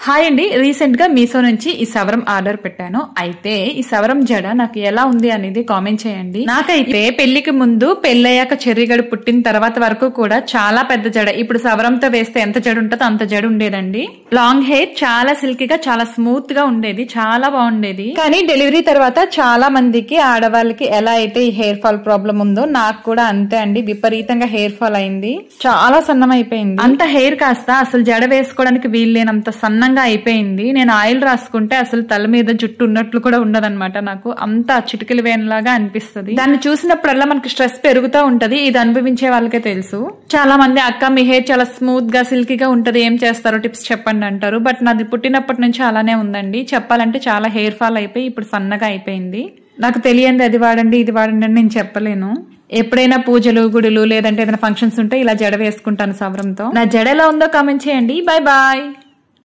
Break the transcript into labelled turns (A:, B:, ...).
A: Hi అండి, recent గా మీషో నుంచి ఈ సవరం ఆర్డర్ పెట్టాను. అయితే ఈ సవరం జడ నాకు ఎలా ఉంది అనేది కామెంట్ చేయండి. నాకైతే పెళ్లికి ముందు పెళ్ళయ్యాక చెర్రిగడు పుట్టిన తర్వాత వరకు కూడా చాలా పెద్ద జడ. ఇప్పుడు సవరంతో వేస్తే ఎంత జడ ఉంటుందో అంత జడ ఉండేదండి. లాంగ్ హెయిర్, చాలా సిల్కీగా, చాలా స్మూత్ గా ఉండేది, చాలా బాగుండేది. కానీ డెలివరీ తర్వాత చాలా మందికి ఆడవాళ్ళకి ఎలా అయితే ఈ హెయిర్ ఫాల్ ప్రాబ్లం ఉందో నాకు కూడా అంతే అండి. విపరీతంగా హెయిర్ ఫాల్ అయింది, చాలా సన్నం అయిపోయింది. అంత హెయిర్ కాస్త అసలు జడ వేసుకోవడానికి వీల్లేనంత సన్నంగా అయిపోయింది. నేను ఆయిల్ రాసుకుంటే అసలు తల మీద జుట్టు ఉన్నట్లు కూడా ఉండదన్నమాట. నాకు అంత చిటికల వేణలాగా అనిపిస్తుంది. దాన్ని చూసినప్పుడల్లా మనకి స్ట్రెస్ పెరుగుతూ ఉంటది. ఇది అనుభవించే వాళ్ళకే తెలుసు. చాలా మంది అక్క మీ హెయిర్ చాలా స్మూత్ గా సిల్కీగా ఉంటది, ఏం చేస్తారో టిప్స్ చెప్పండి అంటారు. బట్ నాది పుట్టినప్పటి నుంచి అలానే ఉందండి. చెప్పాలంటే చాలా హెయిర్ ఫాల్ అయిపోయి ఇప్పుడు సన్నగా అయిపోయింది. నాకు తెలియంది అది వాడండి ఇది వాడండి అని నేను చెప్పలేను. ఎప్పుడైనా పూజలు, గుడులు లేదంటే ఏదైనా ఫంక్షన్స్ ఉంటే ఇలా జడ వేసుకుంటాను సవరంతో. నా జడ ఎలా ఉందో కామెంట్ చేయండి. Bye bye.